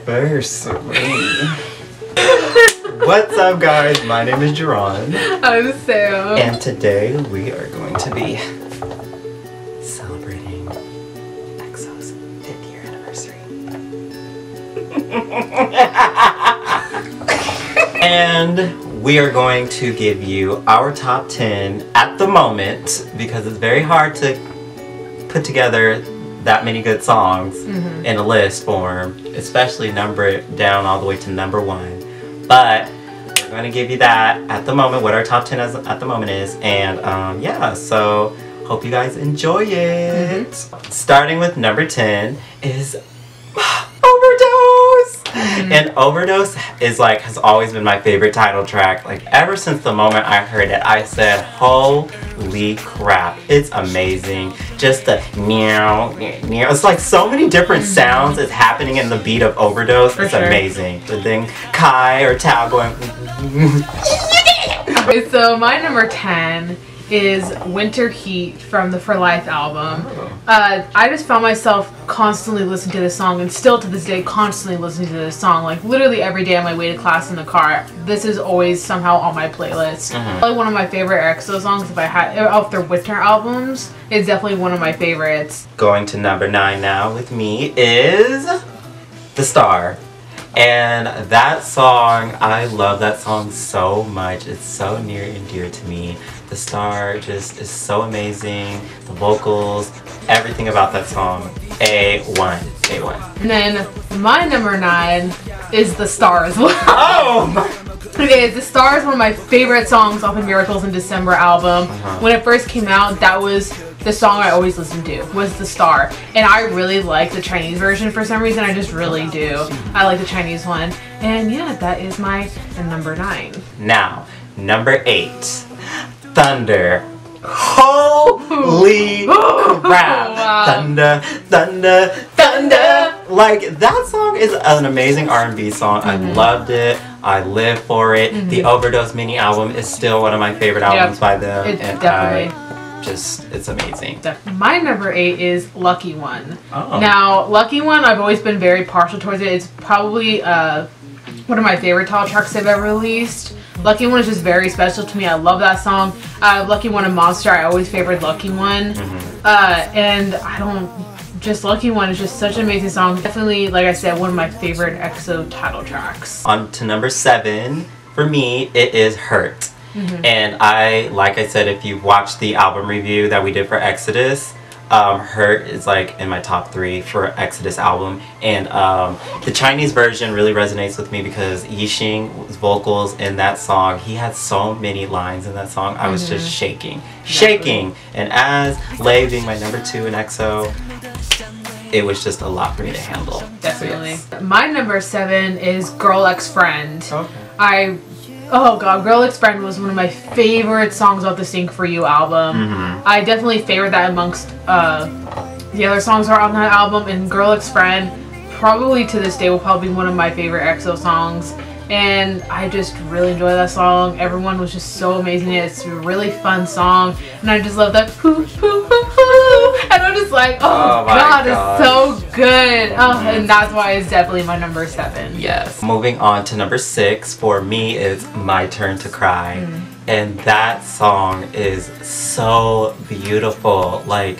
anniversary. What's up, guys? My name is Jahron. I'm Sam. And today we are going to be celebrating EXO's 5th year anniversary. And we are going to give you our top 10 at the moment, because it's very hard to put together that many good songs in a list form, especially number it down all the way to number 1. But we're going to give you that at the moment, what our top 10 at the moment is. And yeah, so hope you guys enjoy it. Starting with number 10 is Overdose. And Overdose is like, has always been my favorite title track. Like ever since the moment I heard it, I said, holy crap, it's amazing. Just the meow, meow. It's like so many different sounds is happening in the beat of Overdose. It's amazing. The thing Kai or Tao going. Okay, so my number 10 is Winter Heat from the For Life album. I just found myself constantly listening to this song, and still to this day constantly listening to this song, like literally every day on my way to class in the car. This is always somehow on my playlist. Probably one of my favorite EXO songs if I had off their winter albums. It's definitely one of my favorites. Going to number 9 now with me is The Star. And that song, I love that song so much. It's so near and dear to me. The Star just is so amazing. The vocals, everything about that song, A1, A1. And then my number 9 is The Star as well. Oh my! Okay, The Star is one of my favorite songs off the Miracles in December album. When it first came out, that was the song I always listened to, was The Star. And I really like the Chinese version for some reason. I just really do. I like the Chinese one. And yeah, that is my number 9. Now, number 8, Thunder. Holy crap! Wow. Thunder, thunder, thunder! Like, that song is an amazing R&B song. I loved it. I live for it. The Overdose mini album is still one of my favorite albums by them. It's definitely. It's amazing. My number 8 is Lucky One. Oh. Now, Lucky One, I've always been very partial towards it. It's probably one of my favorite title tracks they've ever released. Lucky One is just very special to me. I love that song. Lucky One and Monster, I always favored Lucky One. And Lucky One is just such an amazing song. Definitely, like I said, one of my favorite EXO title tracks. On to number 7, for me, it is Hurt. And like I said, if you've watched the album review that we did for Exodus, Hurt is like in my top 3 for Exodus album. And the Chinese version really resonates with me because Yixing's vocals in that song, he had so many lines in that song. I was just shaking. And as Lay being my number 2 in EXO, it was just a lot for me to handle. Definitely. So, yes. My number 7 is Girl X Friend. Okay. Oh god, Girl X Friend was one of my favorite songs off the Sing For You album. I definitely favorite that amongst the other songs that are on that album, and Girl X Friend probably to this day will probably be one of my favorite EXO songs. And I just really enjoy that song. Everyone was just so amazing. It's a really fun song, and I just love that poo poo poo poo. And I'm just like, oh god, it's so good. Oh, and that's why it's definitely my number 7. Yes. Moving on to number 6 for me is My Turn to Cry, and that song is so beautiful. Like,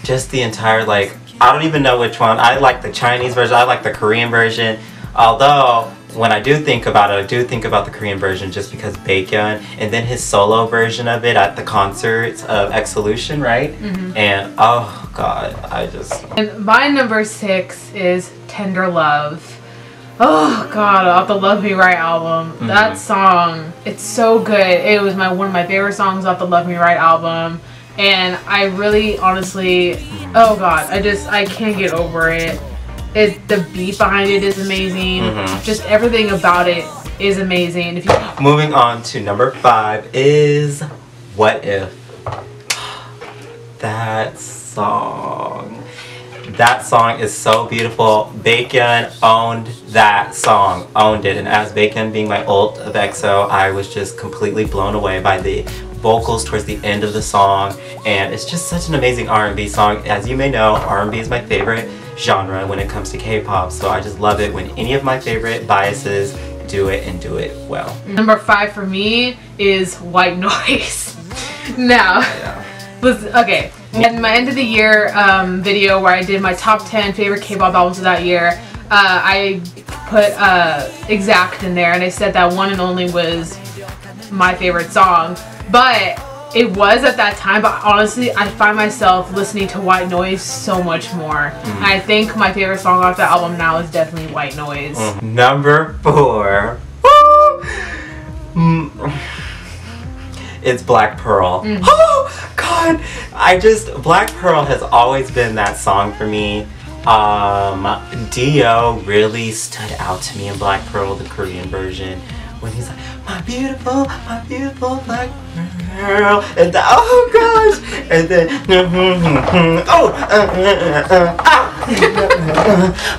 just the entire I don't even know which one. I like the Chinese version. I like the Korean version. Although, when I do think about it, I do think about the Korean version just because Baekhyun, and then his solo version of it at the concerts of Exolution, right? And oh god, And my number 6 is Tender Love. Oh god, off the Love Me Right album. That song, it's so good. It was one of my favorite songs off the Love Me Right album. And I really, honestly, oh god, I can't get over it. The beat behind it is amazing. Just everything about it is amazing. Moving on to number 5 is What If. That song is so beautiful. Baekhyun owned that song, owned it. And as Baekhyun being my ult of EXO, I was just completely blown away by the vocals towards the end of the song. And it's just such an amazing R&B song. As you may know, R&B is my favorite genre when it comes to K-pop. So I just love it when any of my favorite biases do it and do it well. Number 5 for me is White Noise. Now, okay, in my end of the year video where I did my top 10 favorite K-pop albums of that year, I put Exact in there, and I said that One and Only was my favorite song, but it was at that time, but honestly I find myself listening to White Noise so much more. And I think my favorite song off that album now is definitely White Noise. Number 4. It's Black Pearl. Oh god, Black Pearl has always been that song for me. Dio really stood out to me in Black Pearl, the Korean version, when he's like, my beautiful black pearl, and oh gosh, and then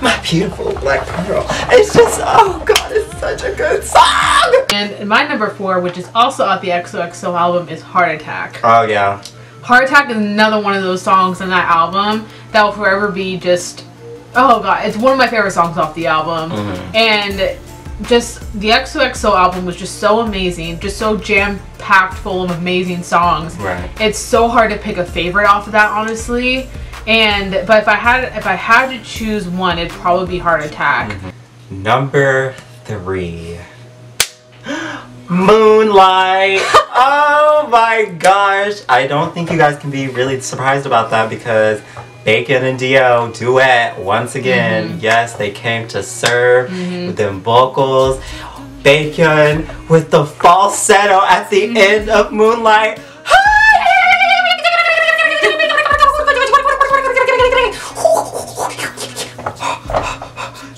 my beautiful black pearl. It's just, oh god, it's such a good song. And my number 4, which is also off the EXO album, is Heart Attack. Oh yeah. Heart Attack is another one of those songs on that album that will forever be just, oh god, it's one of my favorite songs off the album. And just the EXO album was just so amazing, just so jam-packed full of amazing songs. Right. It's so hard to pick a favorite off of that, honestly. But if I had to choose one, it'd probably be Heart Attack. Number 3. Moonlight. Oh my gosh. I don't think you guys can be really surprised about that because Bacon and Dio duet once again. Yes, they came to serve with them vocals. Bacon with the falsetto at the end of Moonlight.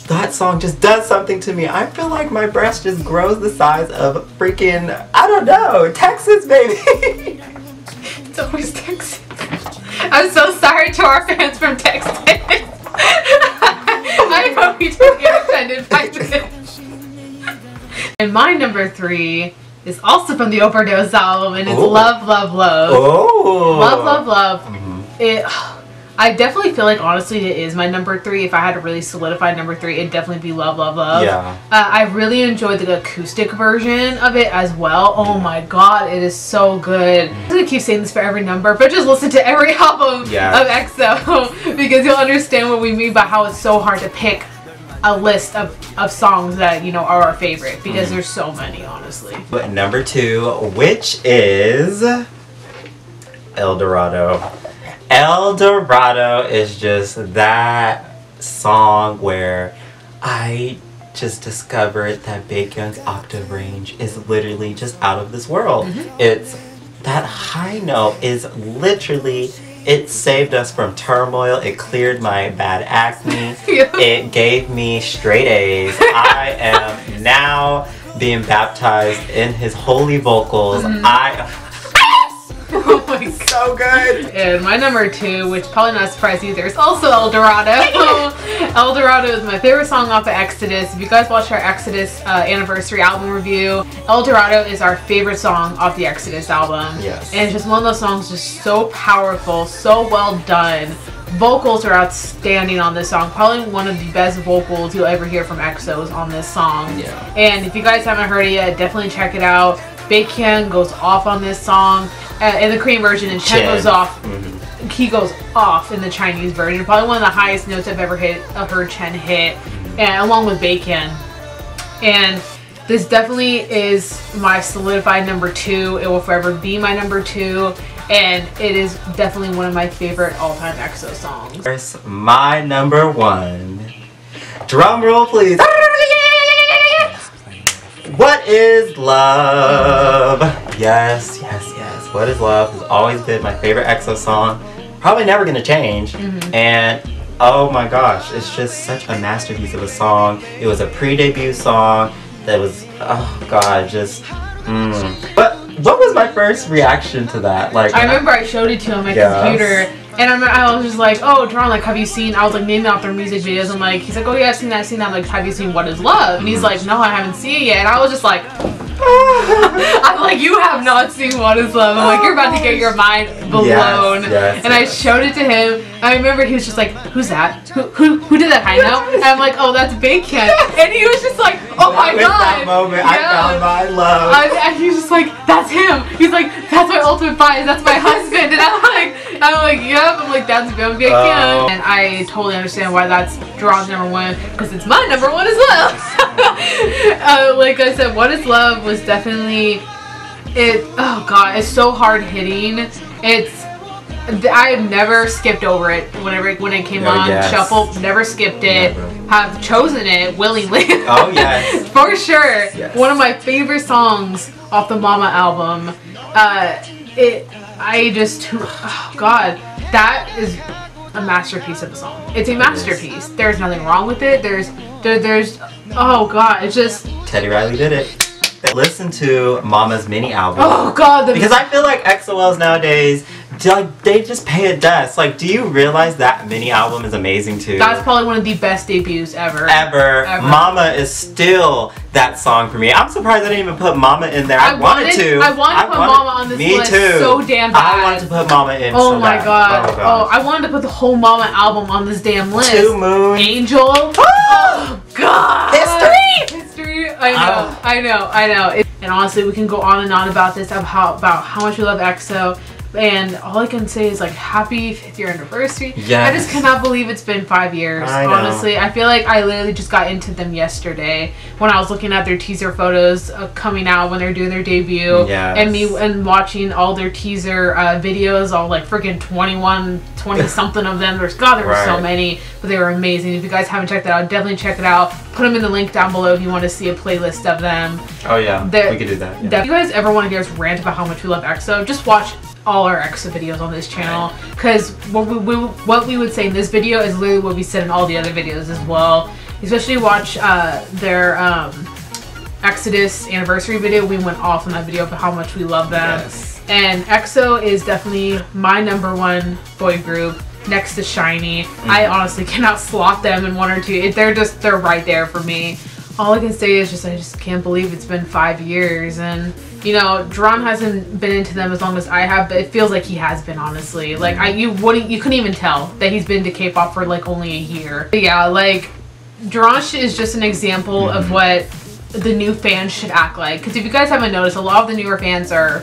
That song just does something to me. I feel like my breast just grows the size of freaking, I don't know, Texas, baby. It's always Texas. I'm so sorry to our fans from Texas. I hope you don't get offended by this. And my number 3 is also from the Overdose album, and it's Love, Love, Love. Oh. Love, Love, Love. I definitely feel like, honestly, it is my number 3. If I had to really solidify number 3, it'd definitely be Love, Love, Love. Yeah. I really enjoyed the acoustic version of it as well. Oh my god, it is so good. I'm gonna keep saying this for every number, but just listen to every album of EXO because you'll understand what we mean by how it's so hard to pick a list of songs that, you know, are our favorite because there's so many, honestly. But number 2, which is El Dorado. El Dorado is just that song where I just discovered that Baekhyun's octave range is literally just out of this world. It's that high note is literally, it saved us from turmoil. It cleared my bad acne. It gave me straight A's. I am now being baptized in his holy vocals. Oh my god. So good. And my number 2, which probably not a surprise either, is also El Dorado. El Dorado is my favorite song off of Exodus. If you guys watched our Exodus anniversary album review, El Dorado is our favorite song off the Exodus album. Yes. And it's just one of those songs just so powerful, so well done. Vocals are outstanding on this song. Probably one of the best vocals you'll ever hear from EXOs on this song. Yeah. And if you guys haven't heard it yet, definitely check it out. Baekhyun goes off on this song in the Korean version, and Chen goes off. He goes off in the Chinese version. Probably one of the highest notes I've ever heard Chen hit, and along with Baekhyun. And this definitely is my solidified number 2. It will forever be my number 2, and it is definitely one of my favorite all-time EXO songs. Here's my number 1. Drum roll, please. What is Love? Yes, yes, yes. What is Love has always been my favorite EXO song. Probably never gonna change. And oh my gosh, it's just such a masterpiece of a song. It was a pre-debut song that was, oh god, just But what was my first reaction to that? Like, I remember I showed it to him on my computer, and I was just like, oh, Jahron, like, have you seen, I was like naming out their music videos. I'm like, he's like, oh yeah, I've seen that, I'm like, have you seen What is Love? And he's like, no, I haven't seen it yet. And I was just like, I'm like, you have not seen What Is Love. I'm like, you're about to get your mind blown. Yes, and I showed it to him. I remember he was just like, who's that? Who did that high note? And I'm like, oh, that's Big Ken. And he was just like, oh my god. That moment, I found my love. And he was just like, that's him. He's like, that's my ultimate bias. That's my husband. And I'm like, yep. I'm like, that's Big Ken. And I totally understand why that's Jahron's #1, because it's my #1 as well. Like I said, What Is Love was definitely it. Oh god, it's so hard hitting. I have never skipped over it when it came on shuffle. Never skipped it. Never. Have chosen it willingly. Oh yes, for sure. Yes. One of my favorite songs off the Mama album. Oh god, that is a masterpiece of a song. It's a masterpiece. There's nothing wrong with it. There's oh god, it's just Teddy Riley did it. Listen to Mama's mini album. Oh god, because I feel like EXOs nowadays, like, they just pay it dust. Like, do you realize that mini album is amazing too? That's probably one of the best debuts ever. Ever. Mama is still that song for me. I'm surprised I didn't even put Mama in there. I wanted to put Mama on this list so damn bad. I wanted to put Mama in. Oh my god. Oh, I wanted to put the whole Mama album on this damn list. 2 Moon. Angel. Oh god. History. I know. And honestly, we can go on and on about this, about how much we love EXO. And all I can say is, like, happy 5th year anniversary. Yes. I just cannot believe it's been 5 years. Honestly, I feel like I literally just got into them yesterday when I was looking at their teaser photos coming out when they're doing their debut. Yes. And watching all their teaser videos, all like freaking 20 something of them. There were so many, but they were amazing. If you guys haven't checked that out, definitely check it out. Put them in the link down below if you want to see a playlist of them. Oh yeah, we could do that. Yeah. If you guys ever want to hear us rant about how much we love EXO, just watch all our EXO videos on this channel, because what we would say in this video is literally what we said in all the other videos as well. Especially watch their Exodus anniversary video. We went off on that video about how much we love them. Yes. And EXO is definitely my #1 boy group next to SHINee. I honestly cannot slot them in 1 or 2. They're right there for me. All I can say is I just can't believe it's been 5 years. And you know, Jahron hasn't been into them as long as I have, but it feels like he has been, honestly. Like, you couldn't even tell that he's been to K-pop for like only a year. But yeah, like, Jahron is just an example of what the new fans should act like. Because if you guys haven't noticed, a lot of the newer fans are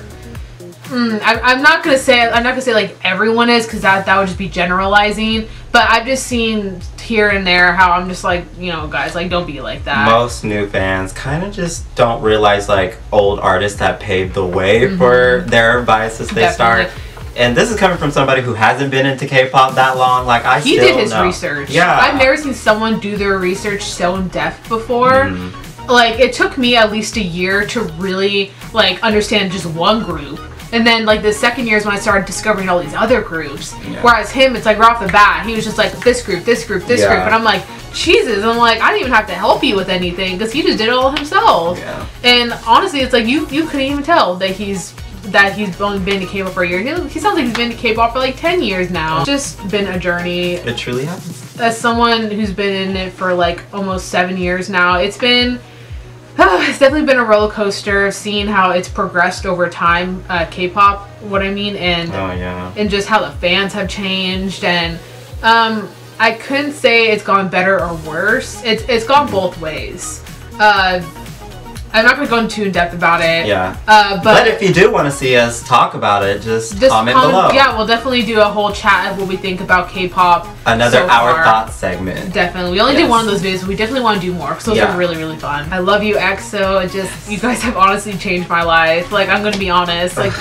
I'm not gonna say like everyone is, because that would just be generalizing, but I've just seen here and there how I'm just like, you know, guys, like, don't be like that. Most new fans kind of just don't realize, like, old artists that paved the way for their biases they start. And this is coming from somebody who hasn't been into K-pop that long. Like, he did his research. Yeah, I've never seen someone do their research so in depth before. Like, it took me at least a year to really like understand just one group. And then, like, the second year is when I started discovering all these other groups. Whereas him, it's like right off the bat, he was just like, this group, this group, this group. And I'm like, Jesus. I'm like, I didn't even have to help you with anything, because he just did it all himself. And honestly, it's like, you couldn't even tell that he's only been to K-pop for a year. He sounds like he's been to K-pop for like 10 years now. It's just been a journey. It truly happens. As someone who's been in it for like almost 7 years now, it's it's definitely been a roller coaster seeing how it's progressed over time, K-pop, what I mean, and and just how the fans have changed. And I couldn't say it's gone better or worse. It's gone both ways. I'm not going to go into in depth about it. But if you do want to see us talk about it, just comment below. Yeah, we'll definitely do a whole chat of what we think about K-pop. Another Our Thoughts segment. Definitely. We only did one of those videos, but we definitely want to do more, because those are really, really fun. I love you, EXO. You guys have honestly changed my life. Like, I'm going to be honest. Like,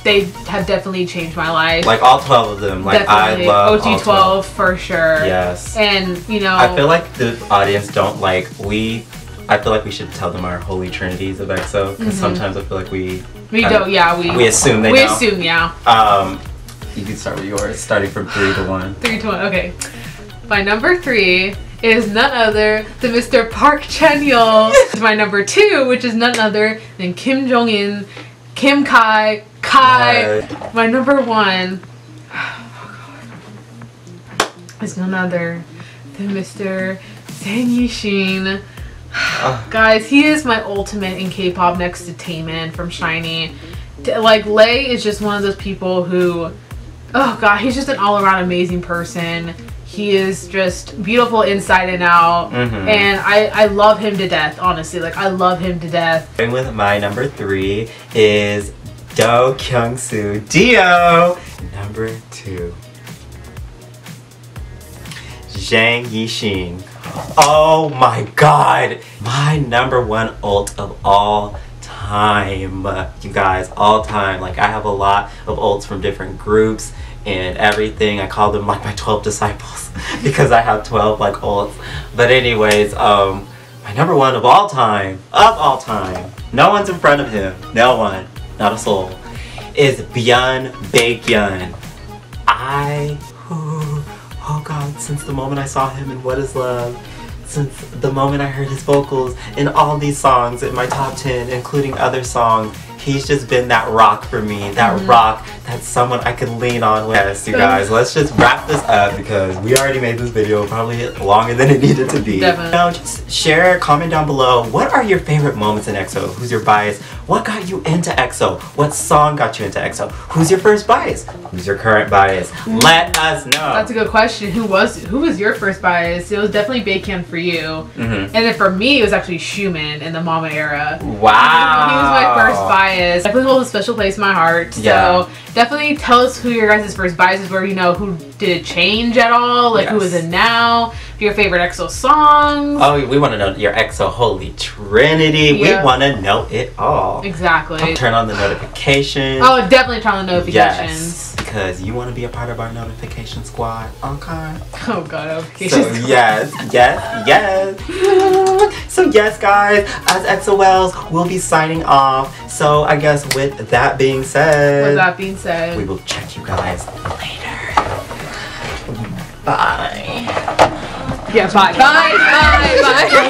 they have definitely changed my life. Like, all 12 of them. Like, definitely. I love OG 12 for sure. Yes. And, you know, I feel like the audience don't like, I feel like we should tell them our holy trinities of EXO, because sometimes I feel like we assume they know. We assume, yeah. You can start with yours, starting from 3 to 1. 3 to 1, okay. My number 3 is none other than Mr. Park Chan-yeol. My number 2, which is none other than Kim Jong-in, Kim Kai. My number 1 is none other than Mr. Sang Yishin. Guys, he is my ultimate in K-pop next to Taemin from SHINee. Like, Lay is just one of those people who, oh god, he's just an all-around amazing person. He is just beautiful inside and out, and I love him to death, honestly. Like, I love him to death. And with my number 3 is Do Kyung-soo, Dio. Number 2, Zhang Yixing. Oh my god, my number 1 ult of all time, you guys, all time. Like, I have a lot of ults from different groups and everything. I call them like my 12 disciples because I have 12 like ults. But anyways, my number 1 of all time, no one's in front of him, no one, not a soul, is Byun Baekhyun. Oh god, since the moment I saw him in What Is Love, since the moment I heard his vocals in all these songs in my top 10, including other songs, he's just been that rock for me. That rock, that's someone I can lean on with. Yes, you guys, let's just wrap this up because we already made this video probably longer than it needed to be. Definitely. Now, just share, comment down below, what are your favorite moments in EXO? Who's your bias? What got you into EXO? What song got you into EXO? Who's your first bias? Who's your current bias? Let us know. That's a good question. Who was your first bias? It was definitely Baekhyun for you. And then for me, it was actually Schumann in the Mama era. Wow. He was my first bias. Definitely holds a special place in my heart. So definitely tell us who your guys' first biases were. You know, who did it change at all? Like, who is it now? Your favorite EXO songs. Oh, we want to know your EXO Holy Trinity. We want to know it all. Exactly. Turn on the notifications. Oh, definitely turn on the notifications. Yes, because you want to be a part of our notification squad. Okay. Oh god, notifications. So yes. So yes, guys, as EXO-Wells, we'll be signing off. So I guess with that being said, we will check you guys later. Bye. Yeah, bye. Bye.